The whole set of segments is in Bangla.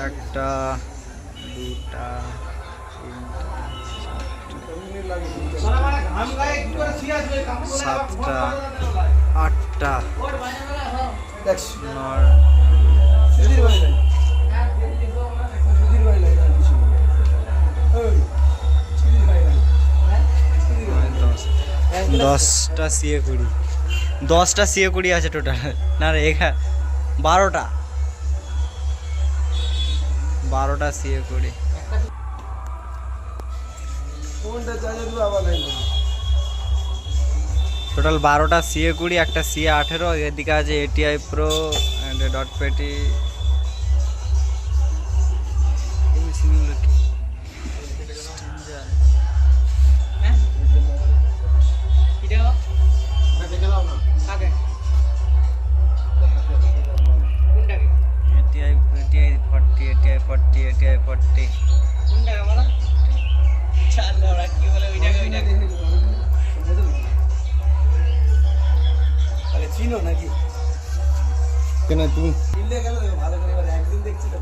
একটা দুটা সাতটা আটটা দশটা সিএ কুড়ি 10টা সিএ কুড়ি আছে টোটাল না রে 12টা সিএ কুড়ি টোটাল 12টা সিএ কুড়ি একটা সিএ 18 এদিকে আছে এটিআই প্রো অ্যান্ড ডট পেটি চিনো নাকি কেন তুমি ভালো করে একদিন দেখছি তো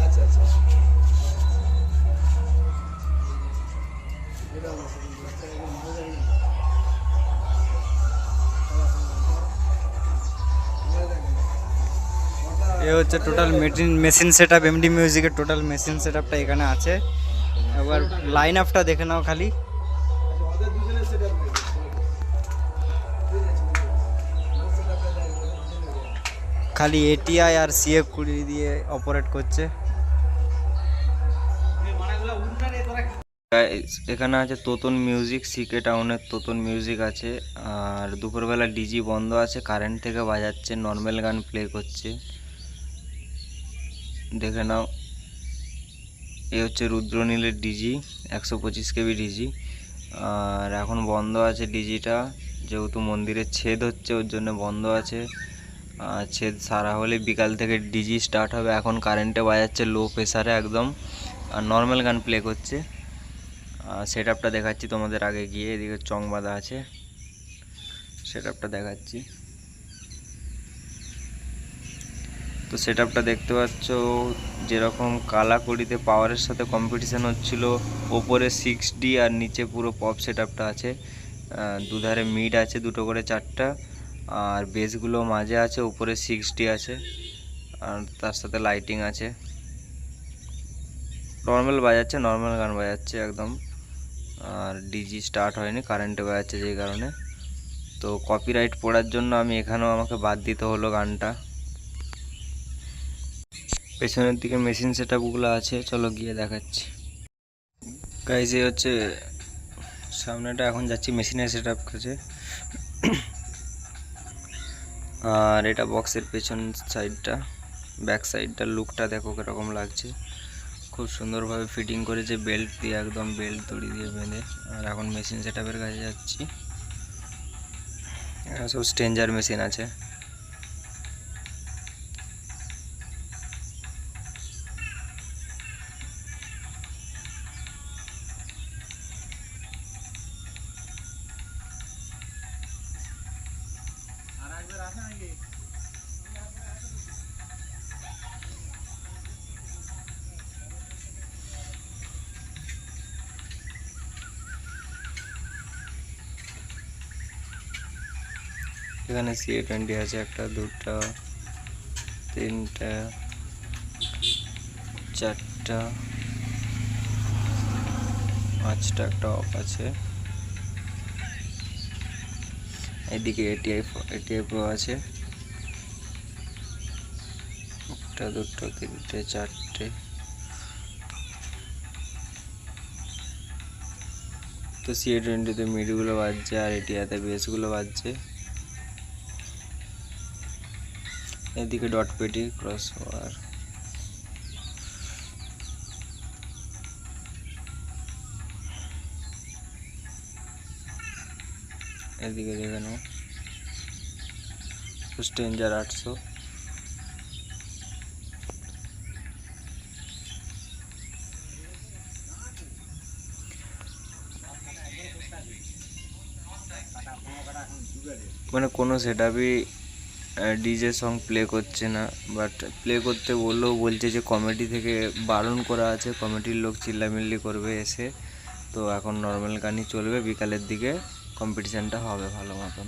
আচ্ছা আচ্ছা ये হচ্ছে টোটাল মেশিন সেটআপ এমডি মিউজিকের টোটাল মেশিন সেটআপটা এখানে আছে একবার লাইন আপটা দেখে নাও খালি এটিআই আর সিএ 20 দিয়ে অপারেট করছে এখানে আছে তোতন মিউজিক সিকে টাউনের তোতন মিউজিক আছে আর দুপুরবেলা ডিজি বন্ধ আছে কারেন্ট থেকে বাজাচ্ছে নর্মাল গান প্লে করছে দেখে নাও এই হচ্ছে রুদ্রনীলের ডিজি 125 কেবি ডিজি আর এখন বন্ধ আছে ডিজিটা যেহেতু মন্দিরের ছেদ হচ্ছে ওর জন্য বন্ধ আছে ছেদ সারা হলে বিকাল থেকে ডিজি স্টার্ট হবে এখন কারেন্টে বাজাচ্ছে লো প্রেসারে একদম আর নর্মাল গান প্লে করছে সেটআপটা দেখাচ্ছি তোমাদের আগে গিয়ে এদিকে চং বাঁধা আছে সেটআপটা দেখাচ্ছি তো সেটআপটা দেখতে পাচ্ছ যেরকম কালাকুড়িতে পাওয়ারের সাথে কম্পিটিশন হচ্ছিল ওপরে 6D আর নিচে পুরো পপ সেটআপটা আছে দুধারে মিড আছে দুটো করে চারটা আর বেসগুলো মাঝে আছে উপরে 6D আছে আর তার সাথে লাইটিং আছে নর্মাল বাজাচ্ছে নর্মাল গান বাজাচ্ছে একদম আর ডিজি স্টার্ট হয়নি কারেন্টে বাজাচ্ছে যেই কারণে তো কপিরাইট পড়ার জন্য আমি এখানেও আমাকে বাদ দিতে হলো গানটা পেছনের দিকে মেশিন সেটআপগুলো আছে, চলো গিয়ে দেখাচ্ছি। গাইজ এই হচ্ছে সামনেটা, এখন যাচ্ছি মেশিনের সেটআপ কাছে। আর এটা বক্সের পেছন সাইডটা, ব্যাক সাইডটার লুকটা দেখো কিরকম লাগছে। খুব সুন্দরভাবে ফিটিং করেছে বেল্ট দিয়ে, একদম বেল্ট দড়ি দিয়ে বেঁধে। আর এখন মেশিন সেটআপের কাছে যাচ্ছি। সব স্ট্রেঞ্জার মেশিন আছে। এখানে CA20 আছে, একটা, দুটা, তিনটা, চারটা, পাঁচটা, একটা অফ আছে। এদিকে ATI Pro আছে, একটা, দুটো, তিনটে, চারটে। তো CA20 মিডগুলো বাজছে আর ATI বেসগুলো বাজছে। এদিকে ডট পেটি, ক্রস ওয়ার। এদিকে দেখে নাও স্ট্রেঞ্জার 800। মানে কোনো সেটআপই ডিজে সং প্লে করছে না, বাট প্লে করতে বললেও বলছে যে কমিটি থেকে বারণ করা আছে, কমিটির লোক চিল্লামিল্লি করবে এসে। তো এখন নর্মাল গানই চলবে, বিকালের দিকে কম্পিটিশানটা হবে ভালো মতন।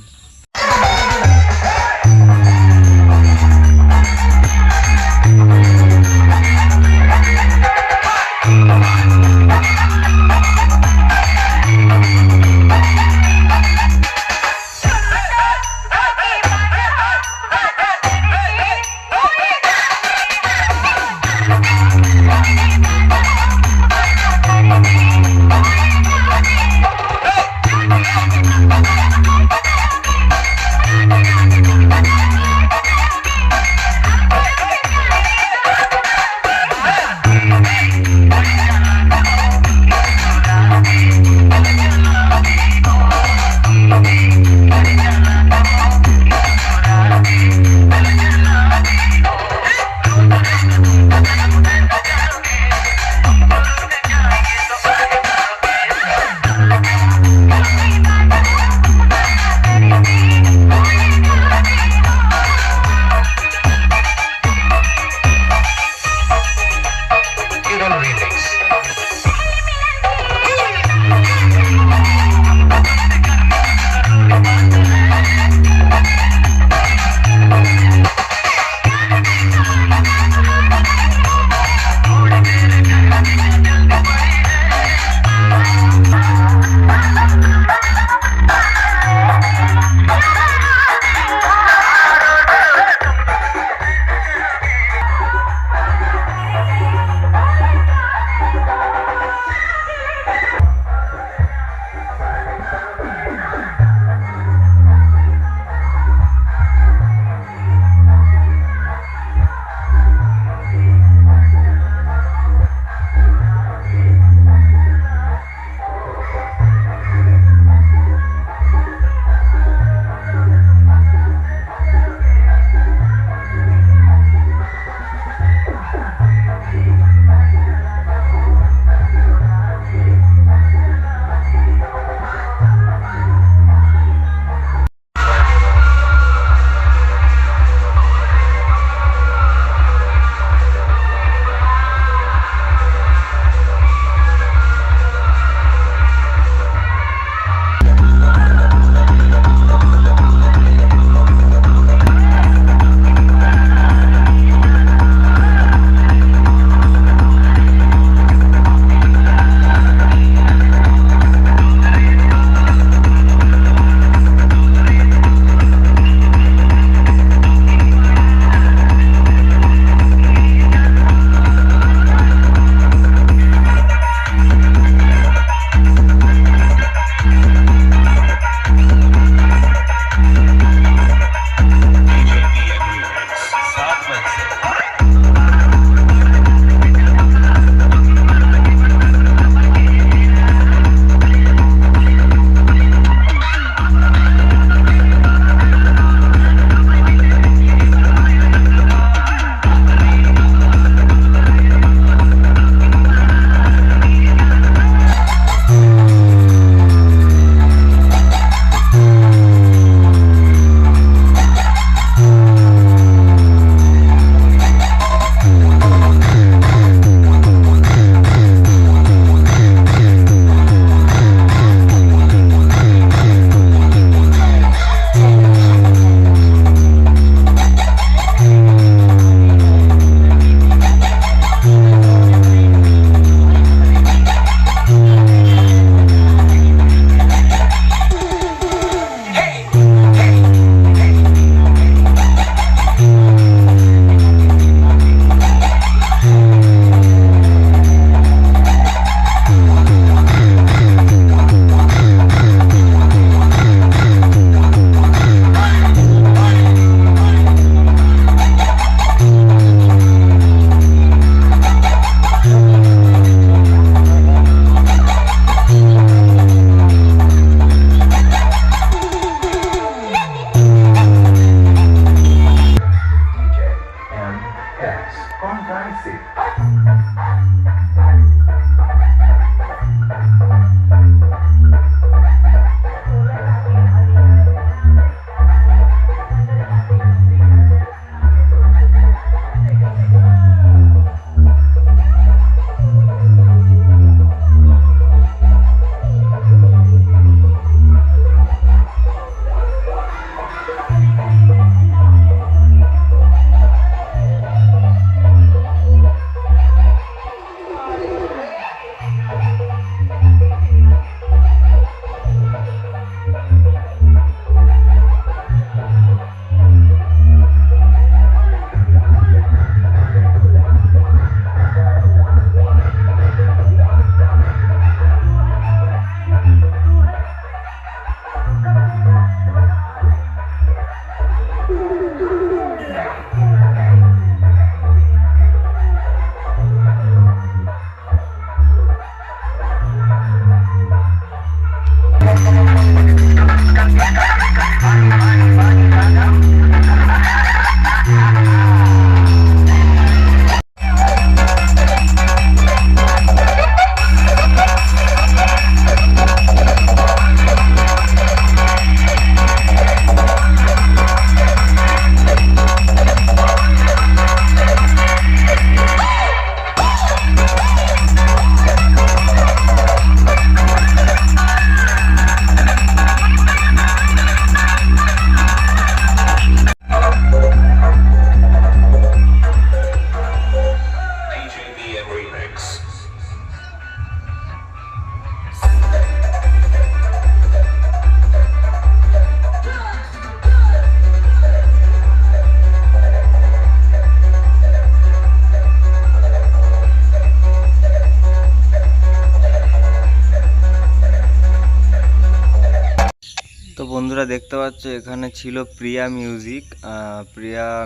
তো বন্ধুরা দেখতে পাচ্ছ এখানে ছিল প্রিয়া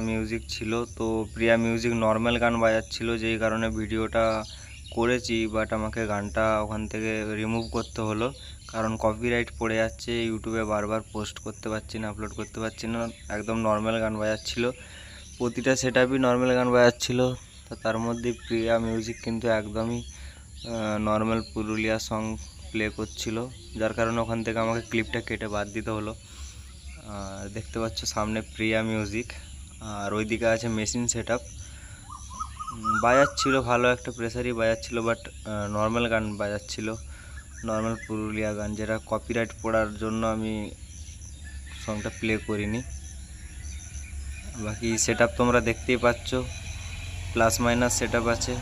মিউজিক ছিল। তো প্রিয়া মিউজিক নর্মাল গান বাজাচ্ছিল, যেই কারণে ভিডিওটা করেছি, বাট আমাকে গানটা ওখান থেকে রিমুভ করতে হলো, কারণ কপিরাইট পড়ে যাচ্ছে। ইউটিউবে বারবার পোস্ট করতে পারছি না, আপলোড করতে পারছি না। একদম নর্মাল গান বাজাচ্ছিল, প্রতিটা সেটআপই নর্মাল গান বাজাচ্ছিল। তো তার মধ্যে প্রিয়া মিউজিক কিন্তু একদমই নর্মাল পুরুলিয়া সং প্লে করছিল, যার কারণে ওখান থেকে আমাকে ক্লিপটা কেটে বাদ দিতে হলো। আর দেখতে পাচ্ছ সামনে প্রিয়া মিউজিক, আর ওইদিকে আছে মেশিন সেটআপ। বাজাচ্ছিল ভালো একটা প্রেসারই বাজাচ্ছিল, বাট নর্মাল গান বাজাচ্ছিল, নর্মাল পুরুলিয়া গান, যেটা কপিরাইট পড়ার জন্য আমি সংটা প্লে করিনি। বাকি সেটআপ তোমরা দেখতেই পাচ্ছ, প্লাস মাইনাস সেটআপ আছে।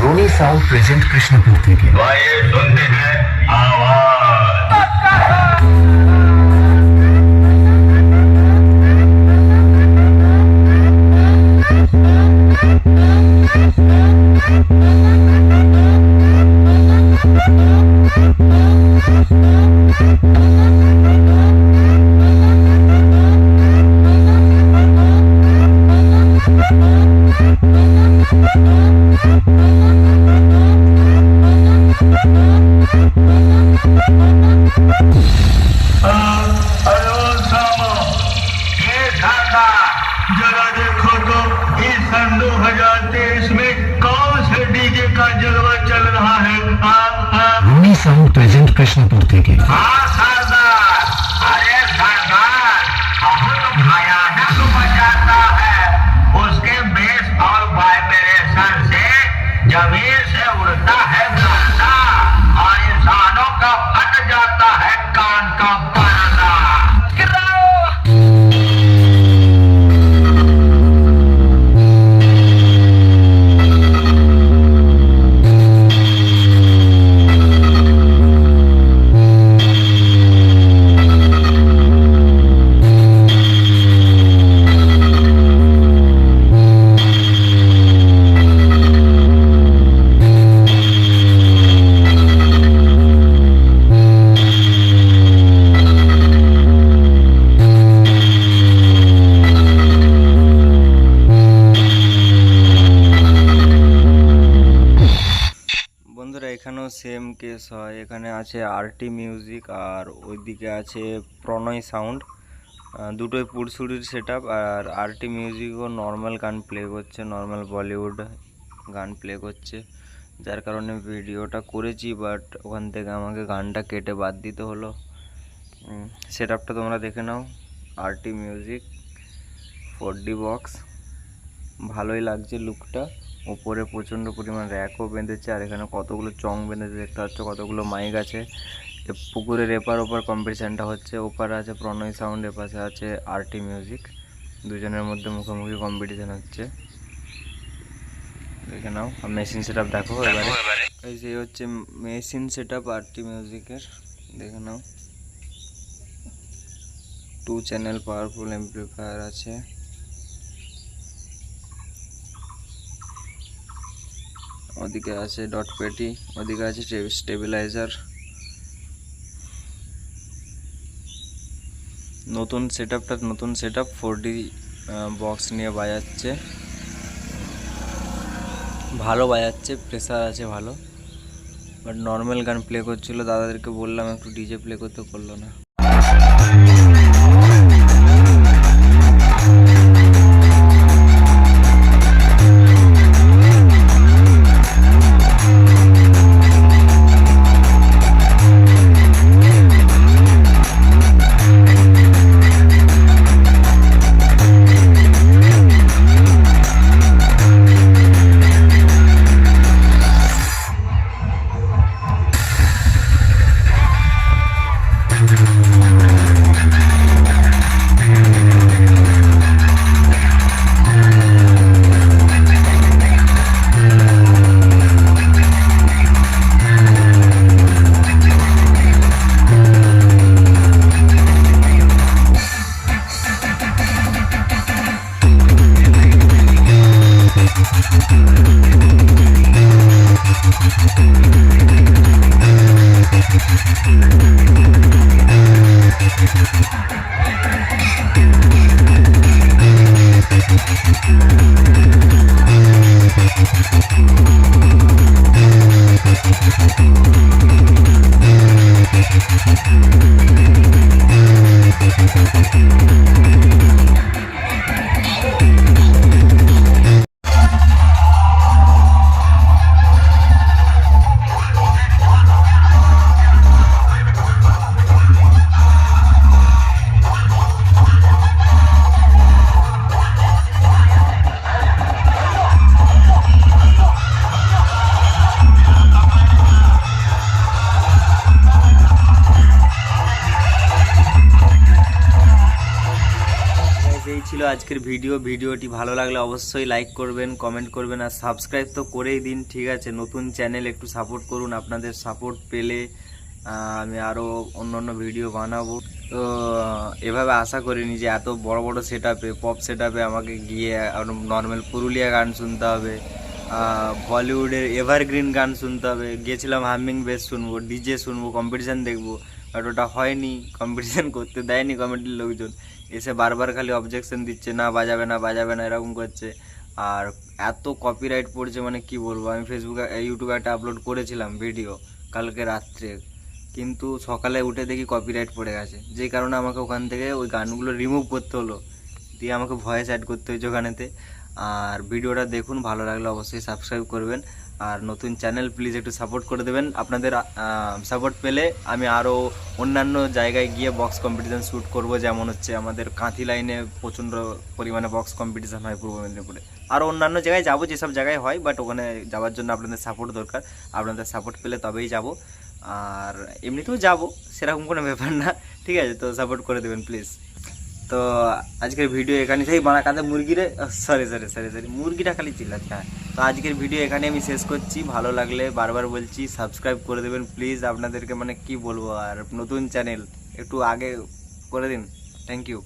रोनी साउंड प्रेजेंट कृष्णपुर থেকে सुनते हैं जरा देखो तो इस सन 2023 में कौन से डीजे का जलवा चल रहा है। रोनी साउंड प्रेजेंट कृष्णपुर থেকে। अरे सरदार बहुत भयानक बजाता है, उसके बेस और वाइब्रेशन से जमीन से उड़ता है गाना और इंसानों का फट जाता है कान का पर्दा। সেম কেস হয়। এখানে আছে আরটি মিউজিক আর ওইদিকে আছে প্রণয় সাউন্ড, দুটোই পুরসুরির সেট আপ। আর আরটি মিউজিকও নর্মাল গান প্লে করছে, নর্মাল বলিউড গান প্লে করছে, যার কারণে ভিডিওটা করেছি, বাট ওখান থেকে আমাকে গানটা কেটে বাদ দিতে হলো। সেট আপটা তোমরা দেখে নাও, আরটি মিউজিক 4D বক্স, ভালোই লাগছে লুকটা। ওপরে প্রচণ্ড পরিমাণ র্যাকও বেঁধেছে, আর এখানে কতগুলো চং বেঁধেছে দেখতে পাচ্ছ, কতগুলো মাইক আছে। পুকুরের এপার ওপার কম্পিটিশানটা হচ্ছে, ওপারে আছে প্রণয় সাউন্ড, এপাশে আছে আরটি মিউজিক, দুজনের মধ্যে মুখোমুখি কম্পিটিশান হচ্ছে, দেখে নাও। আর মেশিন সেট আপ দেখো এবারে, এই যে হচ্ছে মেশিন সেট আপ আরটি মিউজিকের, দেখে নাও। 2 চ্যানেল পাওয়ারফুল অ্যাম্প্লিফায়ার আছে, ওদিকে আছে ডট পেটি, ওদিকে আছে স্টেবিলাইজার। নতুন সেট আপ 4D বক্স নিয়ে বাজাচ্ছে, ভালো বাজাচ্ছে, প্রেসার আছে ভালো, বাট নর্মাল গান প্লে করছিল। দাদাদেরকে বললাম একটু ডিজে প্লে করতে, করলো না। এই ছিল আজকের ভিডিওটি ভালো লাগলে অবশ্যই লাইক করবেন, কমেন্ট করবেন, আর সাবস্ক্রাইব তো করেই দিন, ঠিক আছে। নতুন চ্যানেল, একটু সাপোর্ট করুন, আপনাদের সাপোর্ট পেলে আমি আরও অন্য ভিডিও বানাবো। তো এভাবে আশা করিনি যে এত বড় বড় সেট আপে, পপ সেট আপে আমাকে গিয়ে নর্মাল পুরুলিয়া গান শুনতে হবে, বলিউডের এভারগ্রিন গান শুনতে হবে। গিয়েছিলাম হামিং বেস শুনবো, ডিজে শুনবো, কম্পিটিশান দেখবো, বাট ওটা হয়নি, কম্পিটিশান করতে দেয়নি কমিটির লোকজন। এসে বারবার খালি অবজেকশন দিচ্ছে, না বাজাবে না বাজাবে না, এরকম করছে। আর এত কপিরাইট পড়ছে, মানে কি বলবো। আমি ফেসবুকে ইউটিউবে একটা আপলোড করেছিলাম ভিডিও কালকে রাত্রে, কিন্তু সকালে উঠে দেখি কপিরাইট পড়ে গেছে, যেই কারণে আমাকে ওখান থেকে ওই গানগুলো রিমুভ করতে হলো, দিয়ে আমাকে ভয়েস অ্যাড করতে হয়েছে ওখানেতে। আর ভিডিওটা দেখুন, ভালো লাগলে অবশ্যই সাবস্ক্রাইব করবেন, আর নতুন চ্যানেল প্লিজ একটু সাপোর্ট করে দেবেন। আপনাদের সাপোর্ট পেলে আমি আরও অন্যান্য জায়গায় গিয়ে বক্স কম্পিটিশান শ্যুট করব, যেমন হচ্ছে আমাদের কাঁথি লাইনে প্রচণ্ড পরিমাণে বক্স কম্পিটিশান হয় পূর্ব মেদিনীপুরে। আরও অন্যান্য জায়গায় যাব, যেসব জায়গায় হয়, বাট ওখানে যাওয়ার জন্য আপনাদের সাপোর্ট দরকার। আপনাদের সাপোর্ট পেলে তবেই যাব, আর এমনিতেও যাব, সেরকম কোনো ব্যাপার না, ঠিক আছে। তো সাপোর্ট করে দেবেন প্লিজ। তো আজকের ভিডিও এখানে সেই বানা কাঁধে মুরগিরে সরি মুরগিটা খালি চিল্লাচ্ছে। হ্যাঁ, তো আজকের ভিডিও এখানে আমি শেষ করছি। ভালো লাগলে বারবার বলছি সাবস্ক্রাইব করে দেবেন প্লিজ। আপনাদেরকে মানে কি বলবো, আর নতুন চ্যানেল একটু আগে করে দিন। Thank you.